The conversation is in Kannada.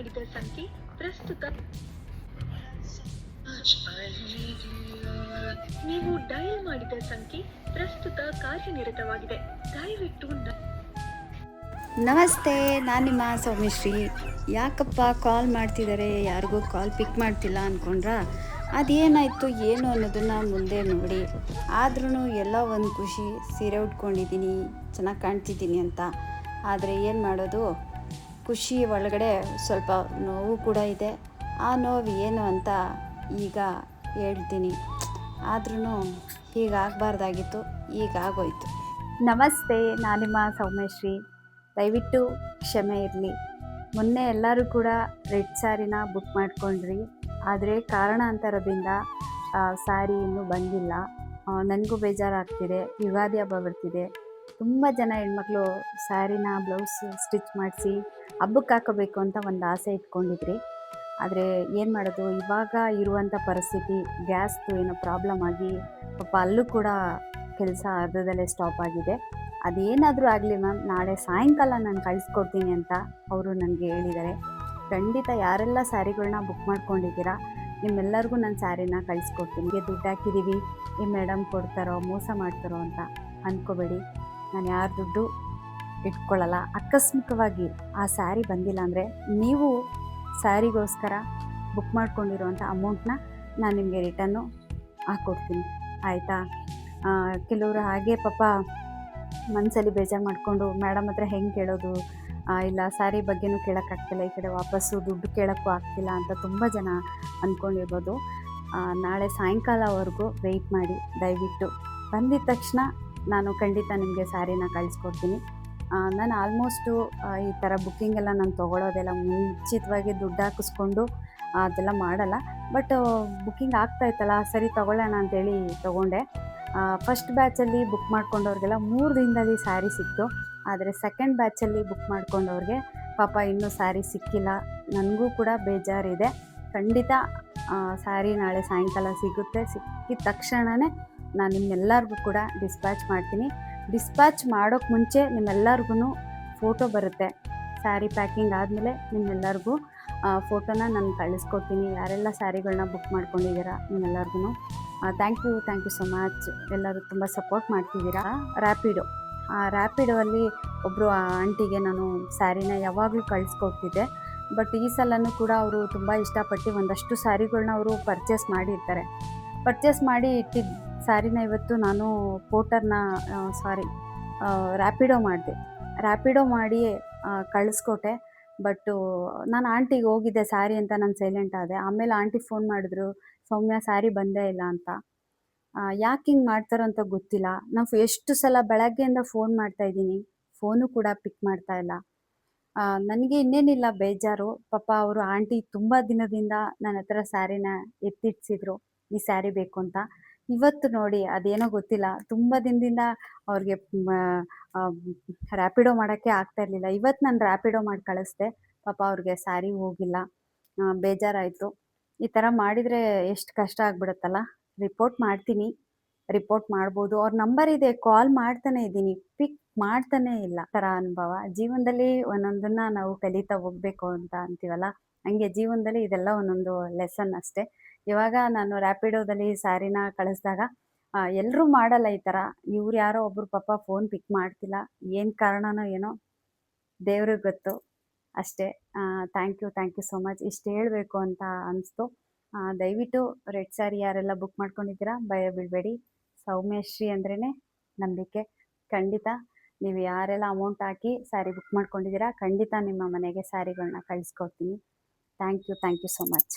ಮಾಡಿದ ಸಂಖ್ಯೆ ಪ್ರಸ್ತುತ ನೀವು ಡಯಲ್ ಮಾಡಿದ ಸಂಖ್ಯೆ ಪ್ರಸ್ತುತ ಕಾರ್ಯನಿರತವಾಗಿದೆ. ದಯವಿಟ್ಟು ನಮಸ್ತೆ, ನಾನು ನಿಮ್ಮ ಸೌಮ್ಯಶ್ರೀ. ಯಾಕಪ್ಪ ಕಾಲ್ ಮಾಡ್ತಿದ್ದಾರೆ, ಯಾರಿಗೂ ಕಾಲ್ ಪಿಕ್ ಮಾಡ್ತಿಲ್ಲ ಅಂದ್ಕೊಂಡ್ರಾ? ಅದೇನಾಯಿತು ಏನು ಅನ್ನೋದನ್ನು ಮುಂದೆ ನೋಡಿ. ಆದ್ರೂ ಎಲ್ಲ ಒಂದು ಖುಷಿ, ಸೀರೆ ಉಟ್ಕೊಂಡಿದ್ದೀನಿ, ಚೆನ್ನಾಗಿ ಕಾಣ್ತಿದ್ದೀನಿ ಅಂತ. ಆದರೆ ಏನು ಮಾಡೋದು, ಖುಷಿ ಒಳಗಡೆ ಸ್ವಲ್ಪ ನೋವು ಕೂಡ ಇದೆ. ಆ ನೋವು ಏನು ಅಂತ ಈಗ ಹೇಳ್ತೀನಿ. ಆದ್ರೂ ಹೀಗಾಗಬಾರ್ದಾಗಿತ್ತು, ಹೀಗಾಗೋಯ್ತು. ನಮಸ್ತೆ, ನಾನು ನಿಮ್ಮ ಸೌಮ್ಯಶ್ರೀ. ದಯವಿಟ್ಟು ಕ್ಷಮೆ ಇರಲಿ. ಮೊನ್ನೆ ಎಲ್ಲರೂ ಕೂಡ ರೆಡ್ ಸ್ಯಾರಿನ ಬುಕ್ ಮಾಡ್ಕೊಂಡ್ರಿ. ಆದರೆ ಕಾರಣಾಂತರದಿಂದ ಸ್ಯಾರಿ ಇನ್ನೂ ಬಂದಿಲ್ಲ. ನನಗೂ ಬೇಜಾರಾಗ್ತಿದೆ. ಯುಗಾದಿ ಹಬ್ಬ ಬರ್ತಿದೆ. ತುಂಬ ಜನ ಹೆಣ್ಮಕ್ಳು ಸ್ಯಾರಿನ ಬ್ಲೌಸ್ ಸ್ಟಿಚ್ ಮಾಡಿಸಿ ಹಬ್ಬಕ್ಕೆ ಹಾಕೋಬೇಕು ಅಂತ ಒಂದು ಆಸೆ ಇಟ್ಕೊಂಡಿದ್ರಿ. ಆದರೆ ಏನು ಮಾಡೋದು, ಇವಾಗ ಇರುವಂಥ ಪರಿಸ್ಥಿತಿ ಗ್ಯಾಸ್ದು ಏನೋ ಪ್ರಾಬ್ಲಮ್ ಆಗಿ ಪಾಪ ಅಲ್ಲೂ ಕೂಡ ಕೆಲಸ ಅರ್ಧದಲ್ಲೇ ಸ್ಟಾಪ್ ಆಗಿದೆ. ಅದೇನಾದರೂ ಆಗಲಿ ಮ್ಯಾಮ್, ನಾಳೆ ಸಾಯಂಕಾಲ ನಾನು ಕಳಿಸ್ಕೊಡ್ತೀನಿ ಅಂತ ಅವರು ನನಗೆ ಹೇಳಿದ್ದಾರೆ. ಖಂಡಿತ ಯಾರೆಲ್ಲ ಸ್ಯಾರಿಗಳನ್ನ ಬುಕ್ ಮಾಡ್ಕೊಂಡಿದ್ದೀರಾ ನಿಮ್ಮೆಲ್ಲರಿಗೂ ನಾನು ಸ್ಯಾರಿನ ಕಳಿಸ್ಕೊಡ್ತೀನಿ. ದುಡ್ಡು ಹಾಕಿದ್ದೀವಿ, ಈ ಮೇಡಮ್ ಕೊಡ್ತಾರೋ ಮೋಸ ಮಾಡ್ತಾರೋ ಅಂತ ಅಂದ್ಕೋಬೇಡಿ. ನಾನು ಯಾರ ದುಡ್ಡು ಇಟ್ಕೊಳ್ಳಲ್ಲ. ಆಕಸ್ಮಿಕವಾಗಿ ಆ ಸ್ಯಾರಿ ಬಂದಿಲ್ಲ ಅಂದರೆ ನೀವು ಸ್ಯಾರಿಗೋಸ್ಕರ ಬುಕ್ ಮಾಡ್ಕೊಂಡಿರೋವಂಥ ಅಮೌಂಟನ್ನ ನಾನು ನಿಮಗೆ ರಿಟರ್ನು ಹಾಕ್ಕೊಡ್ತೀನಿ, ಆಯಿತಾ? ಕೆಲವರು ಹಾಗೆ ಪಾಪ ಮನಸ್ಸಲ್ಲಿ ಬೇಜಾರು ಮಾಡಿಕೊಂಡು ಮೇಡಮ್ ಹತ್ರ ಹೆಂಗೆ ಕೇಳೋದು, ಇಲ್ಲ ಸ್ಯಾರಿ ಬಗ್ಗೆನೂ ಕೇಳೋಕ್ಕಾಗ್ತಿಲ್ಲ, ಈ ಕಡೆ ವಾಪಸ್ಸು ದುಡ್ಡು ಕೇಳೋಕ್ಕೂ ಆಗ್ತಿಲ್ಲ ಅಂತ ತುಂಬ ಜನ ಅಂದ್ಕೊಂಡಿರ್ಬೋದು. ನಾಳೆ ಸಾಯಂಕಾಲವರೆಗೂ ವೆಯ್ಟ್ ಮಾಡಿ ದಯವಿಟ್ಟು. ಬಂದಿದ್ದ ತಕ್ಷಣ ನಾನು ಖಂಡಿತ ನಿಮಗೆ ಸ್ಯಾರಿನ ಕಳಿಸ್ಕೊಡ್ತೀನಿ. ನಾನು ಆಲ್ಮೋಸ್ಟು ಈ ಥರ ಬುಕ್ಕಿಂಗ್ ಎಲ್ಲ ನಾನು ತೊಗೊಳೋದೆಲ್ಲ ಮುಂಚಿತವಾಗಿ ದುಡ್ಡು ಹಾಕಿಸ್ಕೊಂಡು ಅದೆಲ್ಲ ಮಾಡಲ್ಲ. ಬಟ್ ಬುಕ್ಕಿಂಗ್ ಆಗ್ತಾಯಿತ್ತಲ್ಲ, ಸರಿ ತೊಗೊಳ್ಳೋಣ ಅಂತೇಳಿ ತೊಗೊಂಡೆ. ಫಸ್ಟ್ ಬ್ಯಾಚಲ್ಲಿ ಬುಕ್ ಮಾಡ್ಕೊಂಡವ್ರಿಗೆಲ್ಲ 3 ದಿನದಲ್ಲಿ ಸ್ಯಾರಿ ಸಿಕ್ತು. ಆದರೆ ಸೆಕೆಂಡ್ ಬ್ಯಾಚಲ್ಲಿ ಬುಕ್ ಮಾಡ್ಕೊಂಡವ್ರಿಗೆ ಪಾಪ ಇನ್ನೂ ಸ್ಯಾರಿ ಸಿಕ್ಕಿಲ್ಲ. ನನಗೂ ಕೂಡ ಬೇಜಾರಿದೆ. ಖಂಡಿತ ಸ್ಯಾರಿ ನಾಳೆ ಸಾಯಂಕಾಲ ಸಿಗುತ್ತೆ. ಸಿಕ್ಕಿದ ತಕ್ಷಣವೇ ನಾನು ನಿಮ್ಮೆಲ್ಲರಿಗೂ ಕೂಡ ಡಿಸ್ಪ್ಯಾಚ್ ಮಾಡ್ತೀನಿ. ಡಿಸ್ಪ್ಯಾಚ್ ಮಾಡೋಕ್ಕೆ ಮುಂಚೆ ನಿಮ್ಮೆಲ್ಲರಿಗೂ ಫೋಟೋ ಬರುತ್ತೆ. ಸ್ಯಾರಿ ಪ್ಯಾಕಿಂಗ್ ಆದಮೇಲೆ ನಿಮ್ಮೆಲ್ಲರಿಗೂ ಫೋಟೋನ ನಾನು ಕಳಿಸ್ಕೊಡ್ತೀನಿ. ಯಾರೆಲ್ಲ ಸ್ಯಾರಿಗಳನ್ನ ಬುಕ್ ಮಾಡ್ಕೊಂಡಿದ್ದೀರಾ ನಿಮ್ಮೆಲ್ಲರಿಗೂ ಥ್ಯಾಂಕ್ ಯು ಸೊ ಮಚ್. ಎಲ್ಲರೂ ತುಂಬ ಸಪೋರ್ಟ್ ಮಾಡ್ತಿದ್ದೀರಾ. ರ್ಯಾಪಿಡೋ ಅಲ್ಲಿ ಒಬ್ಬರು ಆಂಟಿಗೆ ನಾನು ಸ್ಯಾರಿನ ಯಾವಾಗಲೂ ಕಳಿಸ್ಕೊಡ್ತಿದ್ದೆ. ಬಟ್ ಈ ಸಲನೂ ಕೂಡ ಅವರು ತುಂಬ ಇಷ್ಟಪಟ್ಟು ಒಂದಷ್ಟು ಸ್ಯಾರಿಗಳನ್ನ ಅವರು ಪರ್ಚೇಸ್ ಮಾಡಿರ್ತಾರೆ. ಪರ್ಚೇಸ್ ಮಾಡಿ ಇಟ್ಟಿದ್ದ ಸ್ಯಾರಿನ ಇವತ್ತು ನಾನು ರ್ಯಾಪಿಡೋ ಮಾಡಿ ಕಳಿಸ್ಕೊಟ್ಟೆ. ಬಟ್ಟು ನಾನು ಆಂಟಿಗೆ ಹೋಗಿದ್ದೆ ಸ್ಯಾರಿ ಅಂತ ನಾನು ಸೈಲೆಂಟ್ ಆದೆ. ಆಮೇಲೆ ಆಂಟಿ ಫೋನ್ ಮಾಡಿದ್ರು, ಸೌಮ್ಯ ಸ್ಯಾರಿ ಬಂದೇ ಇಲ್ಲ ಅಂತ. ಯಾಕೆ ಹಿಂಗೆ ಮಾಡ್ತಾರೋ ಅಂತ ಗೊತ್ತಿಲ್ಲ. ನಾವು ಎಷ್ಟು ಸಲ ಬೆಳಗ್ಗೆಯಿಂದ ಫೋನ್ ಮಾಡ್ತಾಯಿದ್ದೀನಿ, ಫೋನು ಕೂಡ ಪಿಕ್ ಮಾಡ್ತಾ ಇಲ್ಲ. ನನಗೆ ಇನ್ನೇನಿಲ್ಲ ಬೇಜಾರು. ಪಾಪ ಅವರು ಆಂಟಿ ತುಂಬ ದಿನದಿಂದ ನನ್ನ ಹತ್ರ ಸ್ಯಾರಿನ ಎತ್ತಿಡ್ಸಿದ್ರು, ಈ ಸ್ಯಾರಿ ಬೇಕು ಅಂತ. ಇವತ್ತು ನೋಡಿ ಅದೇನೋ ಗೊತ್ತಿಲ್ಲ, ತುಂಬ ದಿನದಿಂದ ಅವ್ರಿಗೆ ರ್ಯಾಪಿಡೋ ಮಾಡೋಕ್ಕೆ ಆಗ್ತಾಯಿರಲಿಲ್ಲ. ಇವತ್ತು ನಾನು ರ್ಯಾಪಿಡೋ ಮಾಡಿ ಕಳಿಸ್ದೆ. ಪಾಪ ಅವ್ರಿಗೆ ಸ್ಯಾರಿ ಹೋಗಿಲ್ಲ. ಬೇಜಾರಾಯಿತು. ಈ ಥರ ಮಾಡಿದರೆ ಎಷ್ಟು ಕಷ್ಟ ಆಗ್ಬಿಡುತ್ತಲ್ಲ. ರಿಪೋರ್ಟ್ ಮಾಡ್ಬೋದು. ಅವ್ರ ನಂಬರ್ ಇದೆ, ಕಾಲ್ ಮಾಡ್ತಾನೆ ಇದ್ದೀನಿ, ಪಿಕ್ ಮಾಡ್ತಾನೇ ಇಲ್ಲ. ಥರ ಅನುಭವ ಜೀವನದಲ್ಲಿ ಒಂದೊಂದನ್ನು ನಾವು ಕಲಿತಾ ಹೋಗಬೇಕು ಅಂತ ಅಂತೀವಲ್ಲ, ಹಂಗೆ ಜೀವನದಲ್ಲಿ ಇದೆಲ್ಲ ಒಂದೊಂದು ಲೆಸನ್ ಅಷ್ಟೇ. ಇವಾಗ ನಾನು ರ್ಯಾಪಿಡೋದಲ್ಲಿ ಸ್ಯಾರಿನ ಕಳಿಸಿದಾಗ ಎಲ್ಲರೂ ಮಾಡಲ್ಲ ಈ ಥರ. ಇವ್ರು ಯಾರೋ ಒಬ್ಬರು ಪಾಪ ಫೋನ್ ಪಿಕ್ ಮಾಡ್ತಿಲ್ಲ, ಏನು ಕಾರಣನೋ ಏನೋ ದೇವ್ರಿಗೆ ಗೊತ್ತು ಅಷ್ಟೇ. Thank you so much. ಇಷ್ಟು ಹೇಳಬೇಕು ಅಂತ ಅನಿಸ್ತು. ದಯವಿಟ್ಟು ರೆಡ್ ಸ್ಯಾರಿ ಯಾರೆಲ್ಲ ಬುಕ್ ಮಾಡ್ಕೊಂಡಿದ್ದೀರಾ ಭಯ ಬೀಳಬೇಡಿ. ಸೌಮ್ಯಶ್ರೀ ಅಂದ್ರೇ ನಂಬಿಕೆ. ಖಂಡಿತ ನೀವು ಯಾರೆಲ್ಲ ಅಮೌಂಟ್ ಹಾಕಿ ಸ್ಯಾರಿ ಬುಕ್ ಮಾಡ್ಕೊಂಡಿದ್ದೀರಾ ಖಂಡಿತ ನಿಮ್ಮ ಮನೆಗೆ ಸ್ಯಾರಿಗಳನ್ನ ಕಳಿಸ್ಕೊಡ್ತೀನಿ. Thank you so much.